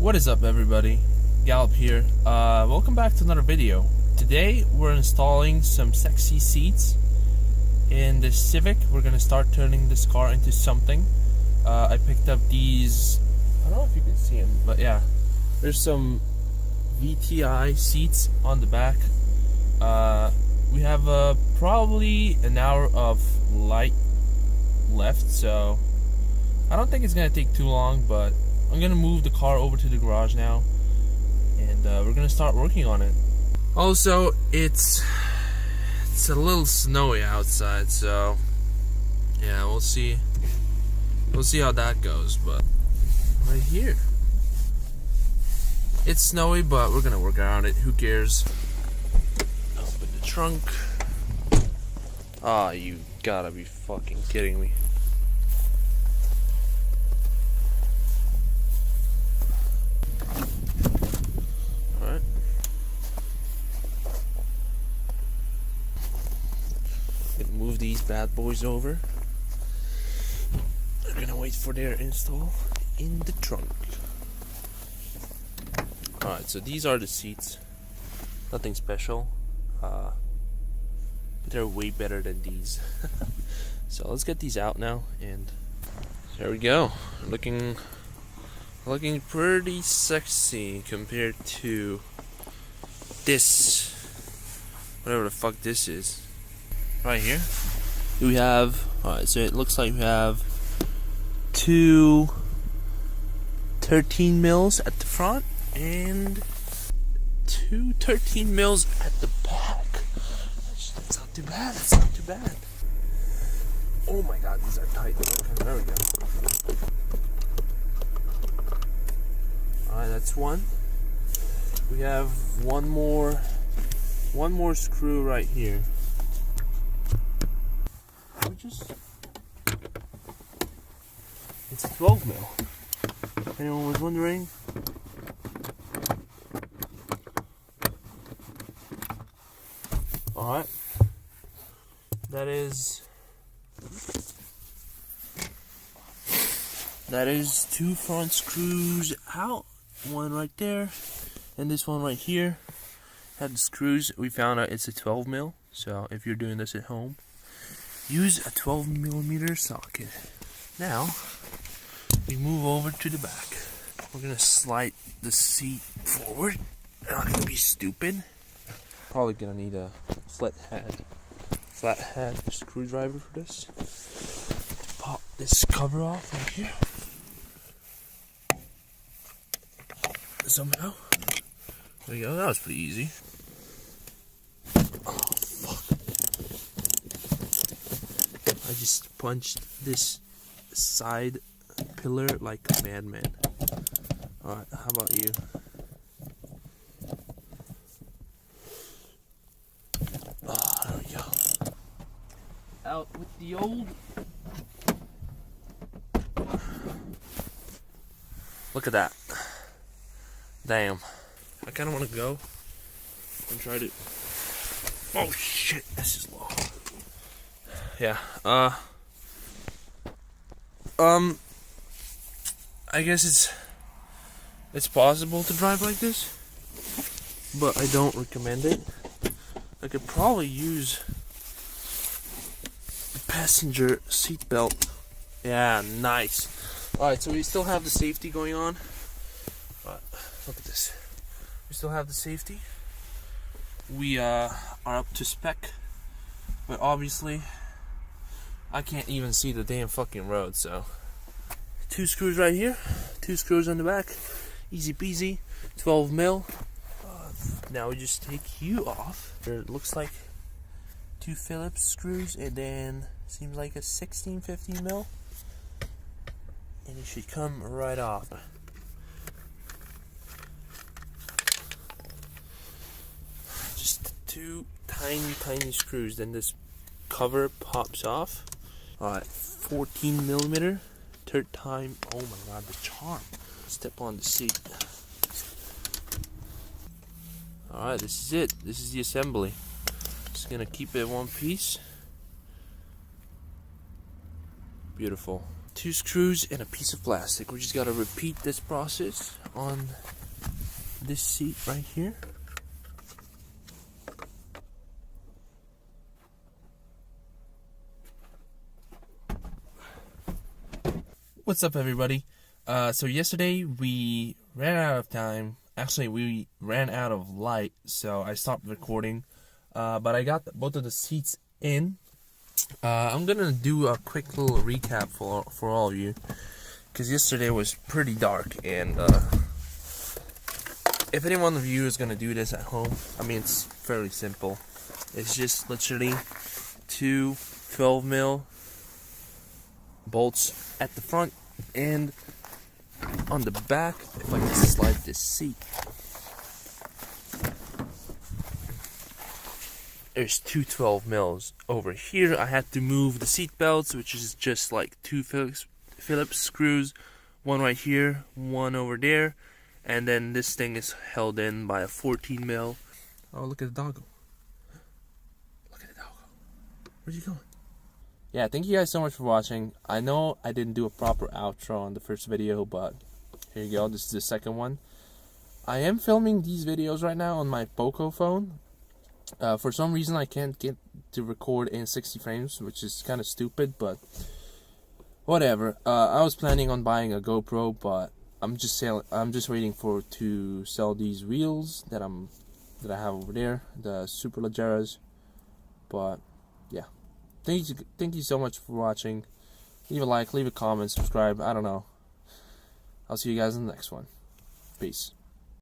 What is up, everybody? Gallop here. Welcome back to another video. Today we're installing some sexy seats in the Civic. We're gonna start turning this car into something. I picked up these, I don't know if you can see them, but yeah, there's some VTI seats on the back. We have probably an hour of light left, so I don't think it's gonna take too long, but I'm gonna move the car over to the garage now, and we're gonna start working on it. Also, it's a little snowy outside, so yeah, we'll see how that goes. But right here, it's snowy, but we're gonna work around it. Who cares? Open the trunk. Ah, you gotta be fucking kidding me. Move these bad boys over. We're gonna wait for their install in the trunk. Alright, so these are the seats. Nothing special, but they're way better than these. So let's get these out now, and there we go. Looking pretty sexy compared to this, whatever the fuck this is. Right here we have, alright, so it looks like we have two 13 mils at the front and two 13 mils at the back. That's not too bad, that's not too bad. Oh my god, these are tight. Okay, there we go. Alright, that's one. We have one more screw right here. It's a 12 mil. If anyone was wondering. Alright. That is two front screws out. One right there. And this one right here. Had the screws. We found out it's a 12 mil. So if you're doing this at home, use a 12mm socket. Now, we move over to the back. We're gonna slide the seat forward. I'm not gonna be stupid. Probably gonna need a flat head screwdriver for this. Pop this cover off right here. Somehow. There we go, that was pretty easy. I just punched this side pillar like a madman. Alright, how about you? Oh, there we go. Out with the old. Look at that. Damn. I kind of want to go and try to. Oh shit, this is low. Yeah, I guess it's possible to drive like this, but I don't recommend it. I could probably use the passenger seat belt. Yeah, nice. Alright, so we still have the safety going on. Look at this. We still have the safety. We are up to spec, but obviously I can't even see the damn fucking road, so two screws right here, two screws on the back, easy peasy, 12 mil. Now we just take you off. There looks like two Phillips screws, and then seems like a 16, 15 mil, and it should come right off. Just two tiny screws, then this cover pops off. Alright, 14mm, third time. Oh my god, the charm. Step on the seat. Alright, this is it. This is the assembly. Just gonna keep it one piece. Beautiful. 2 screws and a piece of plastic. We just gotta repeat this process on this seat right here. What's up, everybody? So yesterday we ran out of time. Actually, we ran out of light, so I stopped recording. But I got both of the seats in. I'm gonna do a quick little recap for all of you, because yesterday was pretty dark, and if any one of you is gonna do this at home, I mean, it's fairly simple. It's just literally 2 12mm bolts at the front and on the back. If I can slide this seat, there's 2 12mm. Over here I had to move the seat belts, which is just like 2 Phillips screws, one right here, one over there, and then this thing is held in by a 14mm. Oh, look at the doggo. Look at the doggo. Where's he going? Yeah, thank you guys so much for watching. I know I didn't do a proper outro on the first video, but here you go. This is the second one. I am filming these videos right now on my Poco phone. For some reason I can't get to record in 60 frames, which is kind of stupid, but whatever. I was planning on buying a GoPro, but I'm just waiting to sell these wheels that I have over there, the Super Legeras. But yeah. Thank you so much for watching. Leave a like, leave a comment, subscribe. I don't know. I'll see you guys in the next one. Peace.